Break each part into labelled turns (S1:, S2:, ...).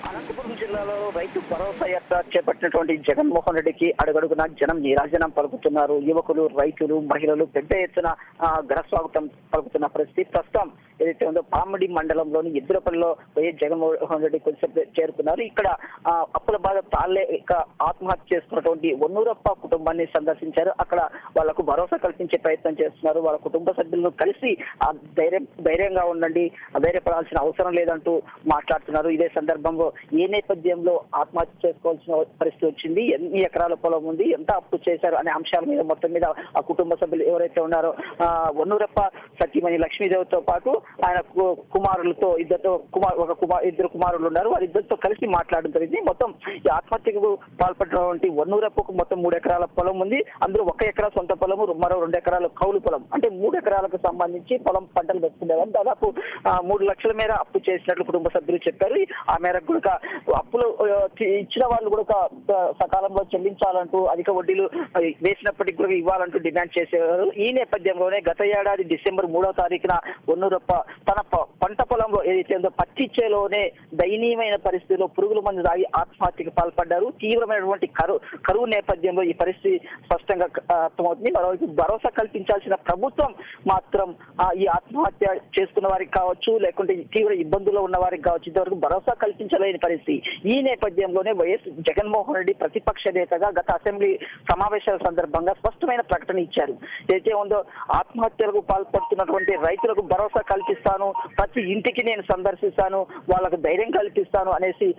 S1: అనంతపురం జిల్లాలో రైతు భరోసా యాత్ర చేపట్టినటువంటి జగన్మోహన్ రెడ్డికి అడుగడుగునా జనం నీరాజనం పలుకుతున్నారు. యువకులు, రైతులు, మహిళలు పెద్ద ఎత్తున ఘన స్వాగతం పలుకుతున్న పరిస్థితి. ప్రస్తుతం ఏదైతే ఉందో పామిడి మండలంలోని ఎద్దులపల్లిలో వైఎస్ జగన్మోహన్ రెడ్డి కొంచెం చేరుకున్నారు. ఇక్కడ అప్పుల బాధ తాళలేక ఆత్మహత్య చేసుకున్నటువంటి వన్నూరప్ప కుటుంబాన్ని సందర్శించారు. అక్కడ వాళ్లకు భరోసా కల్పించే ప్రయత్నం చేస్తున్నారు. వాళ్ళ కుటుంబ సభ్యులను కలిసి ధైర్యంగా ఉండండి, ధైర్యపడాల్సిన అవసరం లేదంటూ మాట్లాడుతున్నారు. ఇదే సందర్భంలో ఏ నేపథ్యంలో ఆత్మహత్య చేసుకోవాల్సిన పరిస్థితి వచ్చింది, ఎన్ని ఎకరాల పొలం ఉంది, ఎంత అప్పు చేశారు అనే అంశాల మీద మొత్తం మీద ఆ కుటుంబ సభ్యులు ఎవరైతే ఉన్నారో వన్నూరప్ప సతీమణి లక్ష్మీదేవితో పాటు ఆయన కుమారులతో ఇద్దరు కుమారులు ఉన్నారు. వారిద్దరితో కలిసి మాట్లాడడం జరిగింది. మొత్తం ఈ ఆత్మహత్యకు పాల్పడినటువంటి వన్నూరప్పకు మొత్తం 3 ఎకరాల పొలం ఉంది. అందులో 1 ఎకరా సొంత పొలము, మరో 2 ఎకరాల కౌలు పొలం, అంటే 3 ఎకరాలకు సంబంధించి పొలం పంటలు పెట్టుకునేవారు. దాదాపు 3 లక్షల మేర అప్పు చేసినట్లు కుటుంబ సభ్యులు చెప్పారు. ఆ మేరకు కూడా అప్పులు ఇచ్చిన వాళ్ళు కూడా సకాలంలో చెల్లించాలంటూ అధిక వడ్డీలు వేసినప్పటికీ కూడా ఇవ్వాలంటూ డిమాండ్ చేసేవారు. ఈ నేపథ్యంలోనే గత ఏడాది డిసెంబర్ 3వ తారీఖున వన్నూరప్ప తన పంట పొలంలో ఏదైతే ఉందో పత్తి చేలోనే దయనీయమైన పరిస్థితిలో పురుగుల మందు తాగి ఆత్మహత్యకు పాల్పడ్డారు. తీవ్రమైనటువంటి కరువు నేపథ్యంలో ఈ పరిస్థితి స్పష్టంగా అర్థమవుతుంది. మరోవైపు భరోసా కల్పించాల్సిన ప్రభుత్వం మాత్రం ఈ ఆత్మహత్య చేసుకున్న వారికి కావచ్చు, లేకుంటే తీవ్ర ఇబ్బందుల్లో ఉన్న వారికి కావచ్చు, ఇంతవరకు భరోసా కల్పించలేని పరిస్థితి. ఈ నేపథ్యంలోనే వైఎస్ జగన్మోహన్ రెడ్డి ప్రతిపక్ష నేతగా గత అసెంబ్లీ సమావేశాల సందర్భంగా స్పష్టమైన ప్రకటన ఇచ్చారు. ఏదైతే ఉందో ఆత్మహత్యలకు పాల్పడుతున్నటువంటి రైతులకు భరోసా కల్పిస్తాను, ప్రతి ఇంటికి నేను సందర్శిస్తాను, వాళ్ళకు ధైర్యం కల్పిస్తాను అనేసి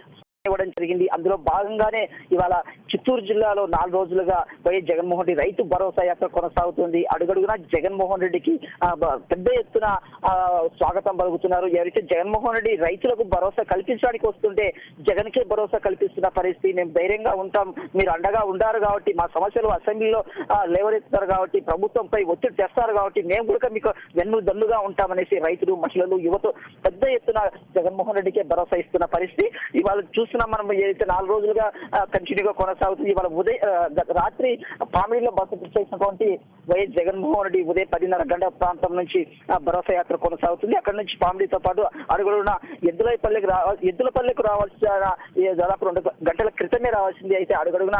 S1: ఇవ్వడం జరిగింది. అందులో భాగంగానే ఇవాళ చిత్తూరు జిల్లాలో 4 రోజులుగా వైఎస్ జగన్మోహన్ రెడ్డి రైతు భరోసా యాత్ర కొనసాగుతుంది. అడుగడుగునా జగన్మోహన్ రెడ్డికి పెద్ద ఎత్తున స్వాగతం పలుకుతున్నారు. ఎవరైతే జగన్మోహన్ రెడ్డి రైతులకు భరోసా కల్పించడానికి వస్తుంటే జగన్కే భరోసా కల్పిస్తున్న పరిస్థితి. మేము ధైర్యంగా ఉంటాం, మీరు అండగా ఉండారు కాబట్టి, మా సమస్యలు అసెంబ్లీలో లేవనెత్తుతారు కాబట్టి, ప్రభుత్వంపై ఒత్తిడి తెస్తారు కాబట్టి మేము కూడా మీకు దన్నుగా ఉంటామనేసి రైతులు, మహిళలు, యువత పెద్ద ఎత్తున జగన్మోహన్ రెడ్డికే భరోసా ఇస్తున్న పరిస్థితి ఇవాళ చూస్తున్నాం. మనం ఏదైతే 4 రోజులుగా కంటిన్యూగా కొనసాగుతుంది. ఇవాళ రాత్రి పామిడిలో బస్సు చేసినటువంటి వైఎస్ జగన్మోహన్ రెడ్డి ఉదయం 10:30 గంటల ప్రాంతం నుంచి భరోసా యాత్ర కొనసాగుతుంది. అక్కడ నుంచి పామిడితో పాటు అడుగుడున్న ఎద్దులపల్లికి రావాల్సిన దాదాపు 2 గంటల క్రితమే రావాల్సింది. అయితే అడుగడుగున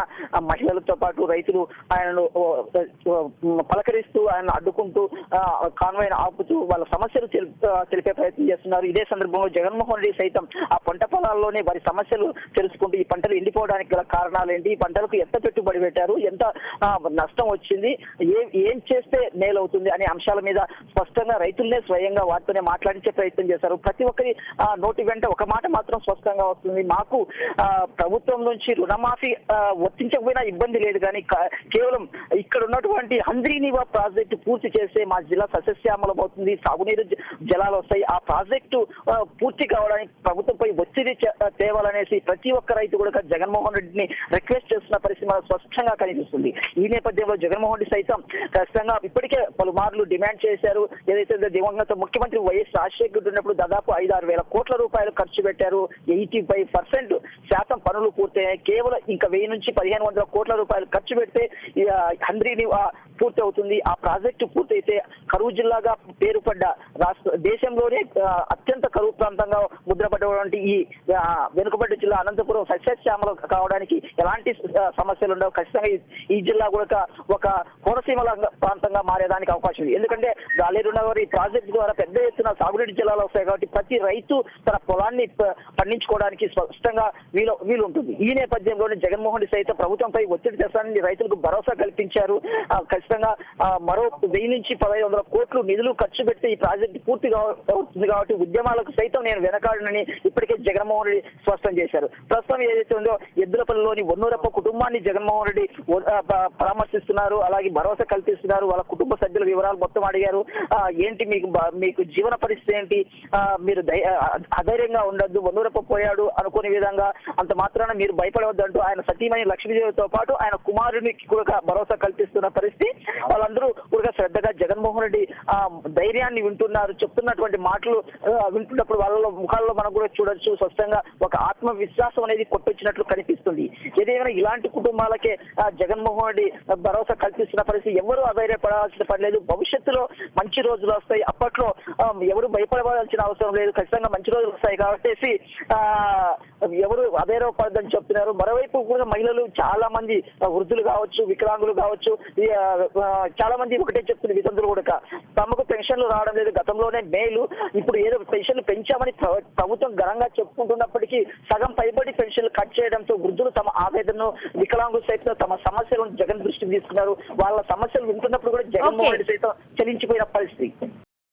S1: మహిళలతో పాటు రైతులు ఆయనను పలకరిస్తూ, ఆయన అడ్డుకుంటూ, కాన్వాయ్ ఆపుతూ వాళ్ళ సమస్యలు తెలిపే ప్రయత్నం చేస్తున్నారు. ఇదే సందర్భంలో జగన్మోహన్ రెడ్డి సైతం ఆ పంట పొలాల్లోనే వారి సమస్యలు తెలుసుకుంటూ ఈ పంటలు ఎండిపోవడానికి గల కారణాలు ఏంటి, ఈ పంటలకు ఎంత పెట్టుబడి పెట్టారు, ఎంత నష్టం వచ్చింది, ఏం చేస్తే మేలవుతుంది అనే అంశాల మీద స్పష్టంగా రైతులనే స్వయంగా వారితోనే మాట్లాడించే ప్రయత్నం చేశారు. ప్రతి ఒక్కరి నోటి వెంట ఒక మాట మాత్రం స్పష్టంగా వస్తుంది, మాకు ప్రభుత్వం నుంచి రుణమాఫీ వర్తించకపోయినా ఇబ్బంది లేదు, కానీ కేవలం ఇక్కడ ఉన్నటువంటి హంద్రీనివా ప్రాజెక్టు పూర్తి చేస్తే మా జిల్లా సస్యశ్యామలం అవుతుంది, సాగునీరు జలాలు వస్తాయి, ఆ ప్రాజెక్టు పూర్తి కావడానికి ప్రభుత్వంపై ఒత్తిడి తేవాలనేసి ప్రతి ఒక్క రైతు కూడా జగన్మోహన్ రెడ్డిని రిక్వెస్ట్ చేస్తున్న పరిస్థితి మనకు స్పష్టంగా కనిపిస్తుంది. ఈ నేపథ్యంలో జగన్మోహన్ రెడ్డి సైతం ఖచ్చితంగా ఇప్పటికే పలుమార్లు డిమాండ్ చేశారు. ఏదైతే దివంగత ముఖ్యమంత్రి వైఎస్ రాజశేఖర్ ఉన్నప్పుడు దాదాపు 5-6 వేల కోట్ల రూపాయలు ఖర్చు పెట్టారు. 85% పనులు పూర్తయ్యాయి. కేవలం ఇంకా 1000 నుంచి 1500 కోట్ల రూపాయలు ఖర్చు పెడితే హంద్రీని పూర్తి అవుతుంది. ఆ ప్రాజెక్టు పూర్తయితే కరువు జిల్లాగా పేరుపడ్డ దేశంలోనే అత్యంత కరువు ప్రాంతంగా ముద్రపడ్డటువంటి ఈ వెనుకబడ్డ జిల్లా అనంతపురం సస్యశ్యామలం కావడానికి ఎలాంటి సమస్యలు ఉండవు. ఖచ్చితంగా ఈ జిల్లా కూడా ఒక కోనసీమ ప్రాంతంగా మారేదానికి అవకాశం ఉంది. ఎందుకంటే గాలేరునగర్ ఈ ప్రాజెక్టు ద్వారా పెద్ద ఎత్తున సాగునీటి జిల్లాలు వస్తాయి కాబట్టి ప్రతి రైతు తన పొలాన్ని పండించుకోవడానికి స్పష్టంగా వీలు ఉంటుంది. ఈ నేపథ్యంలోనే జగన్మోహన్ రెడ్డి సైతం ప్రభుత్వంపై ఒత్తిడి తెస్తానని రైతులకు భరోసా కల్పించారు. ఖచ్చితంగా మరో 1000 నుంచి 1500 కోట్లు నిధులు ఖర్చు పెడితే ఈ ప్రాజెక్టు పూర్తిగా అవుతుంది కాబట్టి ఉద్యమాలకు సైతం నేను వెనకాడనని ఇప్పటికే జగన్మోహన్ రెడ్డి స్పష్టం చేశారు. ప్రస్తుతం ఏదైతే ఉందో ఎద్దులపల్లిలోని వన్నూరప్ప కుటుంబాన్ని జగన్మోహన్ రెడ్డి పరామర్శిస్తున్నారు, అలాగే భరోసా కల్పిస్తున్నారు. వాళ్ళ కుటుంబ సభ్యుల వివరాలు మొత్తం అడిగారు. ఏంటి మీకు జీవన పరిస్థితి ఏంటి, మీరు అధైర్యంగా ఉండొద్దు, వన్నూరప్ప పోయాడు అనుకునే విధంగా అంత మాత్రాన మీరు భయపడవద్దంటూ ఆయన సతీమణి లక్ష్మీదేవితో పాటు ఆయన కుమారునికి కూడా భరోసా కల్పిస్తున్న పరిస్థితి. వాళ్ళందరూ కూడా శ్రద్ధగా జగన్మోహన్ రెడ్డి ధైర్యాన్ని వింటున్నారు. చెప్తున్నటువంటి మాటలు వింటున్నప్పుడు వాళ్ళ ముఖాల్లో మనం కూడా చూడొచ్చు స్పష్టంగా ఒక ఆత్మ విశ్వాసం అనేది కొట్టొచ్చినట్లు కనిపిస్తుంది. ఏదేమైనా ఇలాంటి కుటుంబాలకే జగన్మోహన్ రెడ్డి భరోసా కల్పిస్తున్న పరిస్థితి. ఎవరు అధైర్యపడాల్సిన పని లేదు. భవిష్యత్తులో మంచి రోజులు వస్తాయి. అప్పట్లో ఎవరు భయపడవలసిన అవసరం లేదు. ఖచ్చితంగా మంచి రోజులు వస్తాయి కాబట్టి ఎవరు అధైర్యపడదని చెప్తున్నారు. మరోవైపు కూడా మహిళలు చాలా మంది, వృద్ధులు కావచ్చు, వికలాంగులు కావచ్చు, చాలా మంది ఒకటే చెప్తుంది, వితంతులు కూడా తమకు పెన్షన్లు రావడం లేదు. గతంలోనే మేలు, ఇప్పుడు ఏదో పెన్షన్లు పెంచామని ప్రభుత్వం ఘనంగా చెప్పుకుంటున్నప్పటికీ సగం పైబడి పెన్షన్లు కట్ చేయడంతో వృద్ధులు తమ ఆవేదనను, వికలాంగులు సైతం తమ సమస్యలను జగన్ దృష్టికి తీసుకున్నారు. వాళ్ళ సమస్యలు వింటున్నప్పుడు కూడా జగన్మోహన్ రెడ్డి సైతం చెల్లించిపోయిన పరిస్థితి.